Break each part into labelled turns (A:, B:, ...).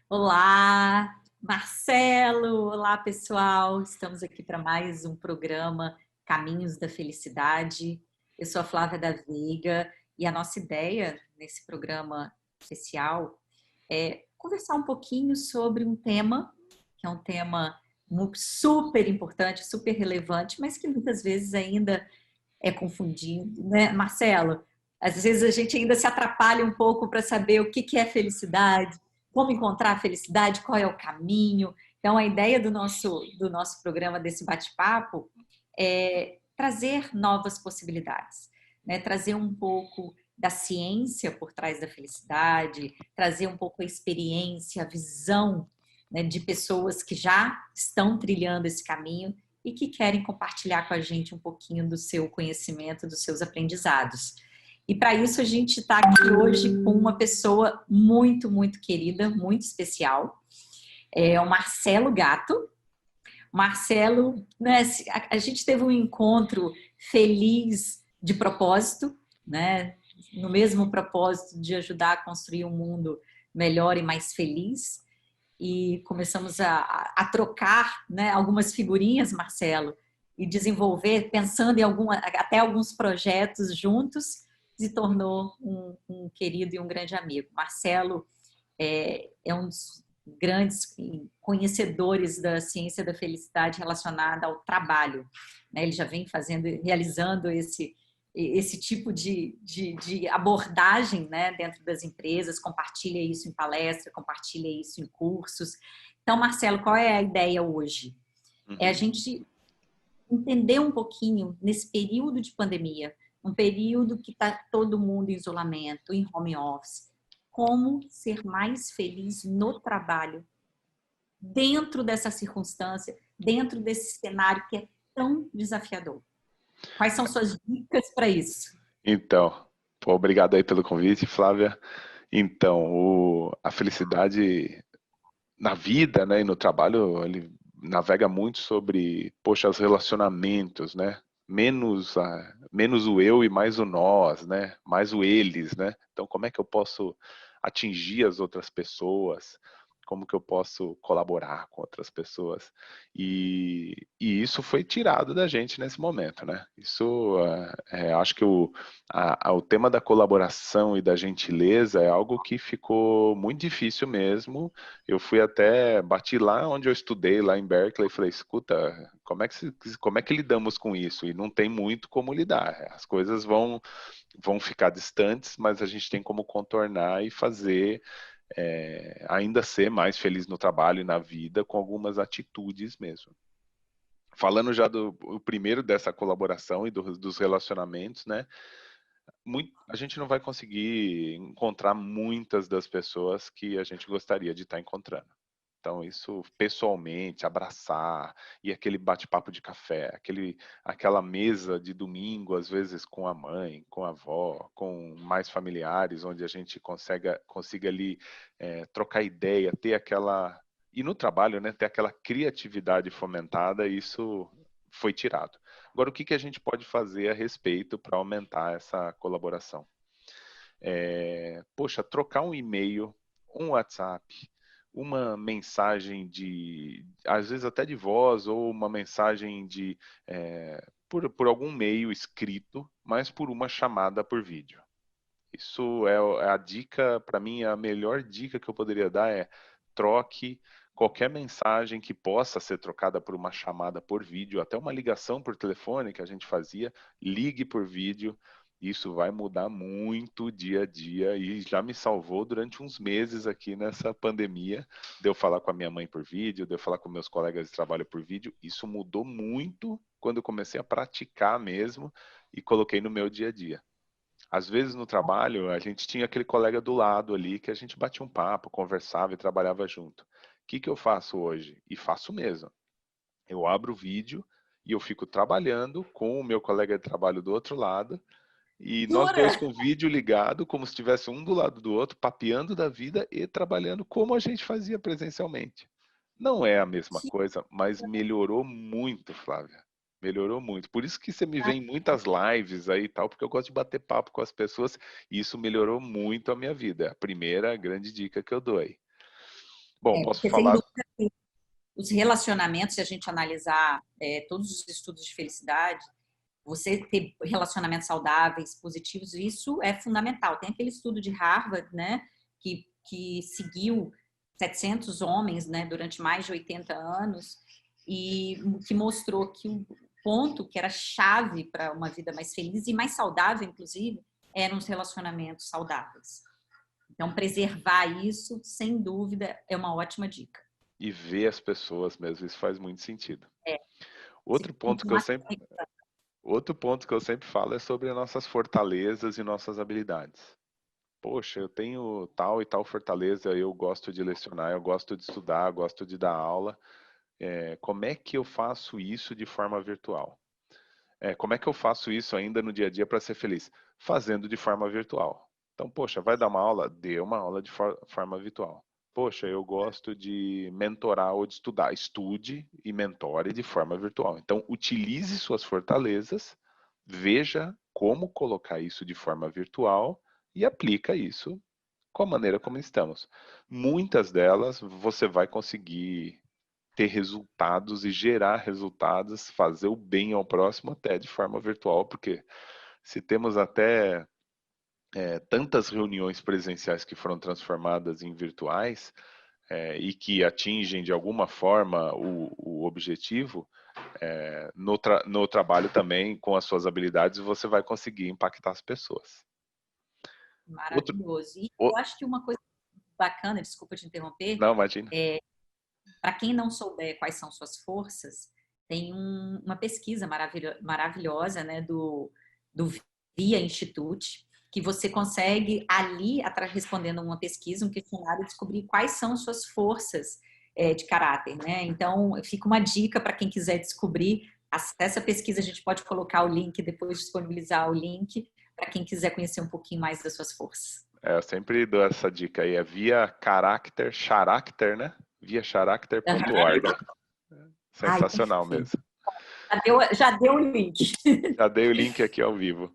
A: Olá, Marcelo! Olá, pessoal! Estamos aqui para mais um programa Caminhos da Felicidade. Eu sou a Flávia da Veiga e a nossa ideia nesse programa especial é conversar um pouquinho sobre um tema que é um tema super importante, super relevante, mas que muitas vezes ainda é confundido, né, Marcelo? Às vezes a gente ainda se atrapalha um pouco para saber o que é felicidade, como encontrar a felicidade, qual é o caminho. Então, a ideia do nosso programa, desse bate-papo, é trazer novas possibilidades, né? Trazer um pouco da ciência por trás da felicidade, trazer um pouco a experiência, a visão, né, de pessoas que já estão trilhando esse caminho e que querem compartilhar com a gente um pouquinho do seu conhecimento, dos seus aprendizados. E para isso a gente está aqui hoje com uma pessoa muito, muito querida, muito especial, é o Marcelo Gato. Marcelo, né, a gente teve um encontro feliz de propósito, né, no mesmo propósito de ajudar a construir um mundo melhor e mais feliz. E começamos a trocar, né, algumas figurinhas, Marcelo, e desenvolver, pensando em até alguns projetos juntos, se tornou um querido e um grande amigo. Marcelo é um dos grandes conhecedores da ciência da felicidade relacionada ao trabalho, né? Ele já vem realizando esse tipo de abordagem, né, dentro das empresas, compartilha isso em palestra, compartilha isso em cursos. Então, Marcelo, qual é a ideia hoje? É a
B: Uhum.
A: gente entender um pouquinho nesse período de pandemia, um período que está todo mundo em isolamento, em home office, como ser mais feliz no trabalho, dentro dessa circunstância, dentro desse cenário que é tão desafiador. Quais são suas dicas para isso?
B: Então, pô, obrigado aí pelo convite, Flávia. Então, a felicidade na vida, né, e no trabalho, ele navega muito sobre, poxa, os relacionamentos, né? Menos o eu e mais o nós, né? Mais o eles, né? Então, como é que eu posso atingir as outras pessoas? Como que eu posso colaborar com outras pessoas? E isso foi tirado da gente nesse momento, né? Isso, acho que o tema da colaboração e da gentileza é algo que ficou muito difícil mesmo. Eu bati lá onde eu estudei, lá em Berkeley, e falei, escuta, como é que lidamos com isso? E não tem muito como lidar. As coisas vão ficar distantes, mas a gente tem como contornar e fazer ainda ser mais feliz no trabalho e na vida com algumas atitudes mesmo. Falando já do o primeiro dessa colaboração e dos relacionamentos, né? A gente não vai conseguir encontrar muitas das pessoas que a gente gostaria de estar encontrando. Então, isso pessoalmente, abraçar, e aquele bate-papo de café, aquela mesa de domingo, às vezes com a mãe, com a avó, com mais familiares, onde a gente consiga ali trocar ideia, ter aquela. E no trabalho, né, ter aquela criatividade fomentada, isso foi tirado. Agora, o que a gente pode fazer a respeito para aumentar essa colaboração? Poxa, trocar um e-mail, um WhatsApp, uma mensagem às vezes até de voz, ou uma mensagem por algum meio escrito, mas por uma chamada por vídeo. Isso é a dica, para mim, a melhor dica que eu poderia dar é troque qualquer mensagem que possa ser trocada por uma chamada por vídeo, até uma ligação por telefone que a gente fazia, ligue por vídeo. Isso vai mudar muito dia a dia e já me salvou durante uns meses aqui nessa pandemia, de eu falar com a minha mãe por vídeo, de eu falar com meus colegas de trabalho por vídeo. Isso mudou muito quando eu comecei a praticar mesmo e coloquei no meu dia a dia. Às vezes no trabalho, a gente tinha aquele colega do lado ali que a gente batia um papo, conversava e trabalhava junto. O que eu faço hoje? E faço mesmo. Eu abro o vídeo e eu fico trabalhando com o meu colega de trabalho do outro lado, e nós
A: Jura?
B: dois com o vídeo ligado, como se estivesse um do lado do outro, papeando da vida e trabalhando como a gente fazia presencialmente. Não é a mesma
A: Que
B: coisa, mas melhorou muito, Flávia. Melhorou muito. Por isso que você me vê em muitas lives aí e tal, porque eu gosto de bater papo com as pessoas e isso melhorou muito a minha vida. É a primeira grande dica que eu dou aí. Bom, posso
A: Porque, sem
B: falar.
A: dúvida, os relacionamentos, se a gente analisar todos os estudos de felicidade, você ter relacionamentos saudáveis, positivos, isso é fundamental. Tem aquele estudo de Harvard, né, que seguiu 700 homens, né, durante mais de 80 anos e que mostrou que o ponto que era chave para uma vida mais feliz e mais saudável, inclusive, eram os relacionamentos saudáveis. Então, preservar isso, sem dúvida, é uma ótima dica.
B: E ver as pessoas mesmo, isso faz muito sentido.
A: É.
B: Outro ponto que eu sempre falo é sobre as nossas fortalezas e nossas habilidades. Poxa, eu tenho tal e tal fortaleza, eu gosto de lecionar, eu gosto de estudar, eu gosto de dar aula. Como é que eu faço isso de forma virtual? Como é que eu faço isso ainda no dia a dia para ser feliz? Fazendo de forma virtual. Então, poxa, vai dar uma aula? Dê uma aula de forma virtual. Poxa, eu gosto de mentorar ou de estudar. Estude e mentore de forma virtual. Então, utilize suas fortalezas, veja como colocar isso de forma virtual e aplica isso com a maneira como estamos. Muitas delas você vai conseguir ter resultados e gerar resultados, fazer o bem ao próximo até de forma virtual, porque se temos até tantas reuniões presenciais que foram transformadas em virtuais e que atingem de alguma forma o objetivo, no trabalho também, com as suas habilidades, você vai conseguir impactar as pessoas.
A: Maravilhoso. E eu acho que uma coisa bacana, desculpa te interromper,
B: Não, imagina.
A: Para quem não souber quais são suas forças, tem uma pesquisa maravilhosa, né, do VIA Institute, que você consegue ali, respondendo uma pesquisa, um questionário, descobrir quais são suas forças de caráter, né? Então, fica uma dica para quem quiser descobrir. Essa pesquisa a gente pode colocar o link, depois disponibilizar o link para quem quiser conhecer um pouquinho mais das suas forças.
B: Eu sempre dou essa dica aí, via carácter, character, né? Via character.org. Sensacional mesmo.
A: Já deu o link.
B: Já dei o link aqui ao vivo.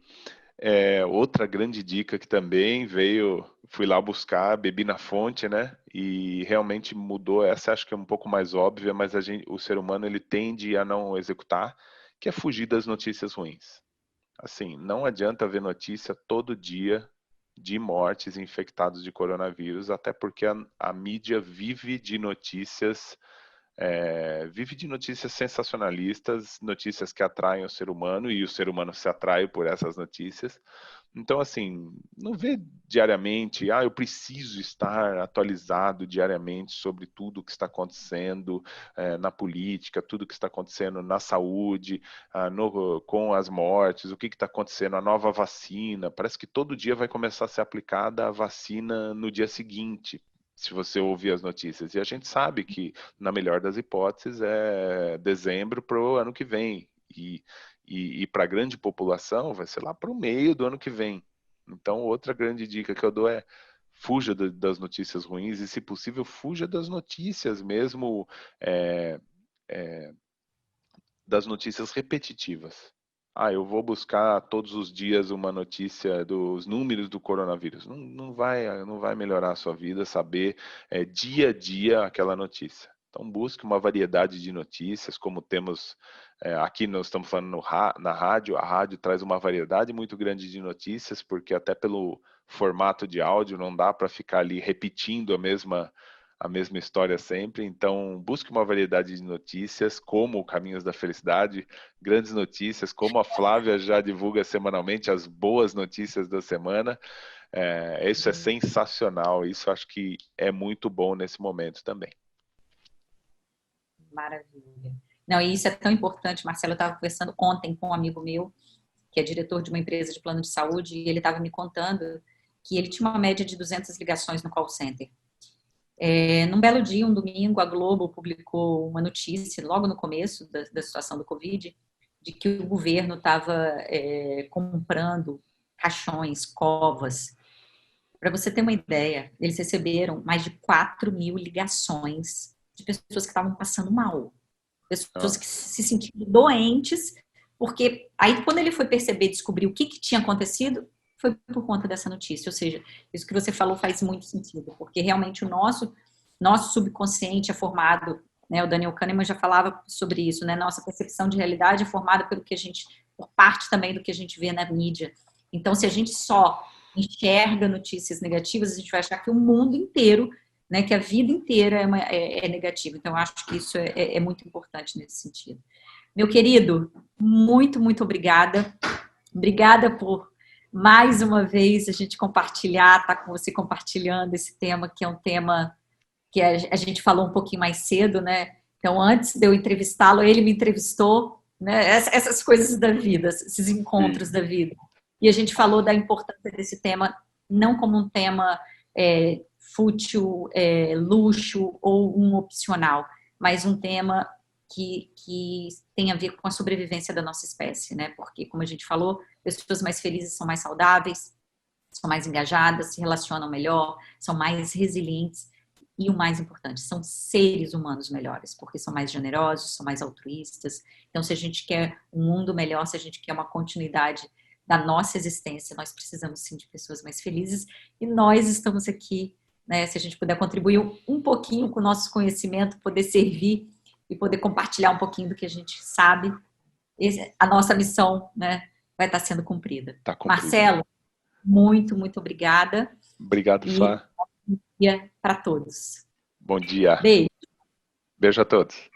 B: Outra grande dica que também veio, fui lá buscar, bebi na fonte, né? E realmente mudou. Essa acho que é um pouco mais óbvia, mas o ser humano ele tende a não executar, que é fugir das notícias ruins. Assim, não adianta ver notícia todo dia de mortes e infectados de coronavírus, até porque a mídia vive de notícias sensacionalistas, notícias que atraem o ser humano e o ser humano se atrai por essas notícias. Então, assim, não vê diariamente, eu preciso estar atualizado diariamente sobre tudo o que está acontecendo na política, tudo o que está acontecendo na saúde, com as mortes, o que está acontecendo, a nova vacina. Parece que todo dia vai começar a ser aplicada a vacina no dia seguinte, se você ouvir as notícias. E a gente sabe que, na melhor das hipóteses, é dezembro para o ano que vem. E para a grande população vai ser lá para o meio do ano que vem. Então, outra grande dica que eu dou é fuja das notícias ruins e, se possível, fuja das notícias mesmo, das notícias repetitivas. Eu vou buscar todos os dias uma notícia dos números do coronavírus. Não vai melhorar a sua vida saber dia a dia aquela notícia. Então busque uma variedade de notícias, como temos aqui, nós estamos falando na rádio. A rádio traz uma variedade muito grande de notícias, porque até pelo formato de áudio não dá para ficar ali repetindo a mesma história sempre. Então, busque uma variedade de notícias, como Caminhos da Felicidade, grandes notícias, como a Flávia já divulga semanalmente as boas notícias da semana. Isso é sensacional, isso acho que é muito bom nesse momento também.
A: Maravilha. Não, e isso é tão importante, Marcelo. Eu estava conversando ontem com um amigo meu, que é diretor de uma empresa de plano de saúde, e ele estava me contando que ele tinha uma média de 200 ligações no call center. Num belo dia, um domingo, a Globo publicou uma notícia, logo no começo da situação do Covid, de que o governo estava comprando caixões, covas. Para você ter uma ideia, eles receberam mais de 4.000 ligações de pessoas que estavam passando mal, pessoas que se sentiam doentes, porque aí quando ele foi perceber, descobrir o que tinha acontecido, foi por conta dessa notícia. Ou seja, isso que você falou faz muito sentido, porque realmente o nosso nosso subconsciente é formado, né, o Daniel Kahneman já falava sobre isso, né, nossa percepção de realidade é formada pelo que a gente, por parte também do que a gente vê na mídia. Então, se a gente só enxerga notícias negativas, a gente vai achar que o mundo inteiro, né, que a vida inteira é negativa. Então, eu acho que isso é muito importante nesse sentido. Meu querido, muito, muito obrigada. Obrigada por mais uma vez a gente compartilhar, estar com você compartilhando esse tema, que é um tema que a gente falou um pouquinho mais cedo, né? Então, antes de eu entrevistá-lo, ele me entrevistou, né? Essas coisas da vida, esses encontros da vida. E a gente falou da importância desse tema, não como um tema fútil, luxo ou um opcional, mas um tema que tem a ver com a sobrevivência da nossa espécie, né? Porque, como a gente falou, pessoas mais felizes são mais saudáveis, são mais engajadas, se relacionam melhor, são mais resilientes e, o mais importante, são seres humanos melhores, porque são mais generosos, são mais altruístas. Então, se a gente quer um mundo melhor, se a gente quer uma continuidade da nossa existência, nós precisamos sim de pessoas mais felizes e nós estamos aqui, né, se a gente puder contribuir um pouquinho com o nosso conhecimento, poder servir e poder compartilhar um pouquinho do que a gente sabe, a nossa missão, né, vai estar sendo cumprida.
B: Tá cumprido.
A: Marcelo, muito, muito obrigada.
B: Obrigado, Flá.
A: Bom dia para todos.
B: Bom dia.
A: Beijo.
B: Beijo a todos.